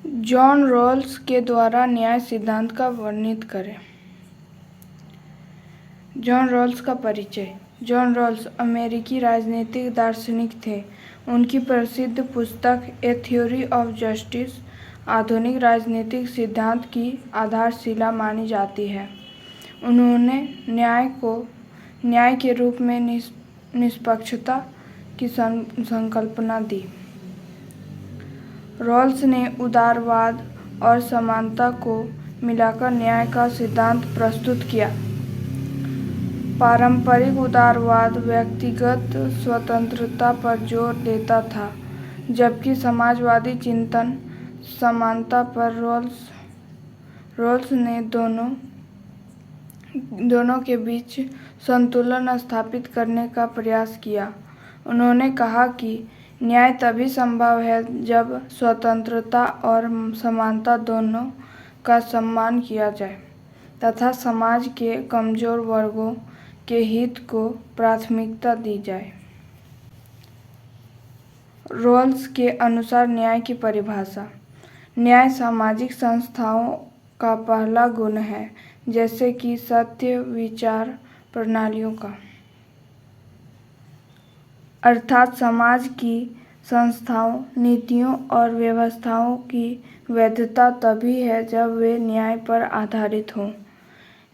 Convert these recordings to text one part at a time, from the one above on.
John Rawls के द्वारा न्याय सिद्धांत का वर्णित करें। जॉन रॉल्स का परिचय। जॉन रॉल्स अमेरिकी राजनीतिक दार्शनिक थे। उनकी प्रसिद्ध पुस्तक ए थ्योरी ऑफ जस्टिस आधुनिक राजनीतिक सिद्धांत की आधारशिला मानी जाती है। उन्होंने न्याय के रूप में निष्पक्षता की संकल्पना दी। रॉल्स ने उदारवाद और समानता को मिलाकर न्याय का सिद्धांत प्रस्तुत किया। पारंपरिक उदारवाद व्यक्तिगत स्वतंत्रता पर जोर देता था, जबकि समाजवादी चिंतन समानता पर रॉल्स ने दोनों के बीच संतुलन स्थापित करने का प्रयास किया। उन्होंने कहा कि न्याय तभी संभव है जब स्वतंत्रता और समानता दोनों का सम्मान किया जाए तथा समाज के कमजोर वर्गों के हित को प्राथमिकता दी जाए। रॉल्स के अनुसार न्याय की परिभाषा। न्याय सामाजिक संस्थाओं का पहला गुण है, जैसे कि सत्य विचार प्रणालियों का। अर्थात समाज की संस्थाओं, नीतियों और व्यवस्थाओं की वैधता तभी है जब वे न्याय पर आधारित हों।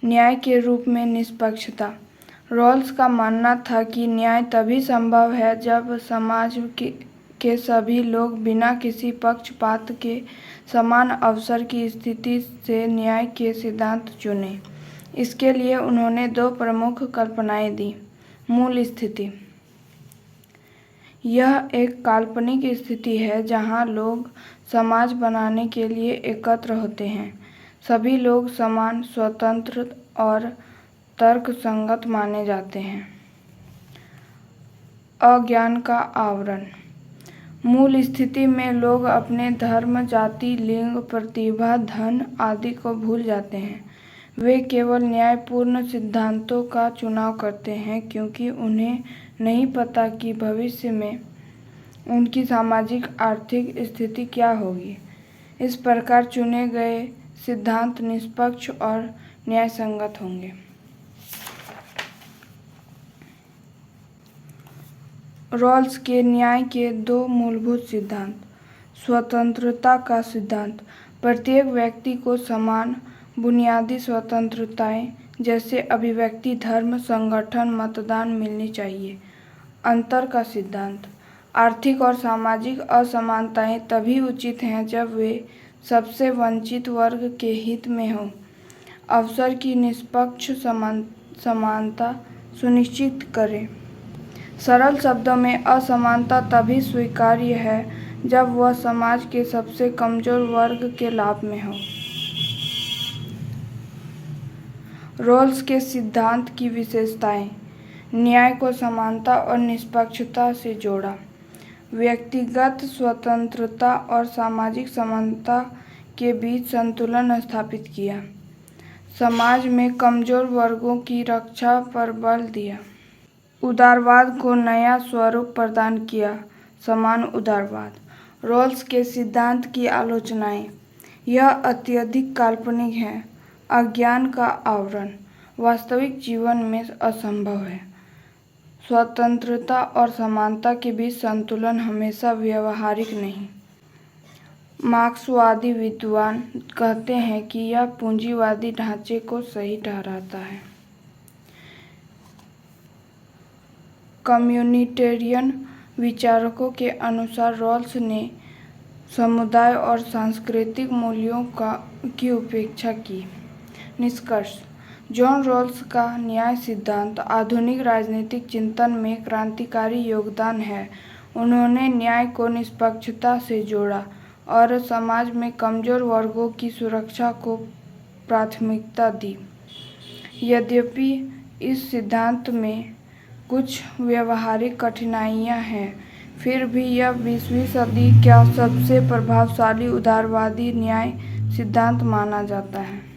न्याय के रूप में निष्पक्षता। रॉल्स का मानना था कि न्याय तभी संभव है जब समाज के सभी लोग बिना किसी पक्षपात के समान अवसर की स्थिति से न्याय के सिद्धांत चुनें। इसके लिए उन्होंने दो प्रमुख कल्पनाएं दी। मूल स्थिति। यह एक काल्पनिक स्थिति है जहां लोग समाज बनाने के लिए एकत्र होते हैं। सभी लोग समान, स्वतंत्र और तर्कसंगत माने जाते हैं। अज्ञान का आवरण। मूल स्थिति में लोग अपने धर्म, जाति, लिंग, प्रतिभा, धन आदि को भूल जाते हैं। वे केवल न्यायपूर्ण सिद्धांतों का चुनाव करते हैं क्योंकि उन्हें नहीं पता कि भविष्य में उनकी सामाजिक आर्थिक स्थिति क्या होगी। इस प्रकार चुने गए सिद्धांत निष्पक्ष और न्यायसंगत होंगे। रॉल्स के न्याय के दो मूलभूत सिद्धांत। स्वतंत्रता का सिद्धांत। प्रत्येक व्यक्ति को समान बुनियादी स्वतंत्रताएं जैसे अभिव्यक्ति, धर्म, संगठन, मतदान मिलनी चाहिए। अंतर का सिद्धांत। आर्थिक और सामाजिक असमानताएं तभी उचित हैं जब वे सबसे वंचित वर्ग के हित में हों। अवसर की निष्पक्ष समानता सुनिश्चित करें। सरल शब्दों में, असमानता तभी स्वीकार्य है जब वह समाज के सबसे कमजोर वर्ग के लाभ में हो। रॉल्स के सिद्धांत की विशेषताएं। न्याय को समानता और निष्पक्षता से जोड़ा। व्यक्तिगत स्वतंत्रता और सामाजिक समानता के बीच संतुलन स्थापित किया। समाज में कमजोर वर्गों की रक्षा पर बल दिया। उदारवाद को नया स्वरूप प्रदान किया। समान उदारवाद। रॉल्स के सिद्धांत की आलोचनाएं। यह अत्यधिक काल्पनिक है। अज्ञान का आवरण। वास्तविक जीवन में असंभव है। स्वतंत्रता और समानता के बीच संतुलन हमेशा व्यवहारिक नहीं। मार्क्सवादी विद्वान कहते हैं कि यह पूंजीवादी ढांचे को सही ठहराता है। कम्युनिटेरियन विचारकों के अनुसार रॉल्स ने समुदाय और सांस्कृतिक मूल्यों की उपेक्षा की। निष्कर्ष। जॉन रॉल्स का न्याय सिद्धांत आधुनिक राजनीतिक चिंतन में क्रांतिकारी योगदान है। उन्होंने न्याय को निष्पक्षता से जोड़ा और समाज में कमजोर वर्गों की सुरक्षा को प्राथमिकता दी। यद्यपि इस सिद्धांत में कुछ व्यवहारिक कठिनाइयां हैं, फिर भी यह 20वीं सदी का सबसे प्रभावशाली उदारवादी न्याय सिद्धांत माना जाता है।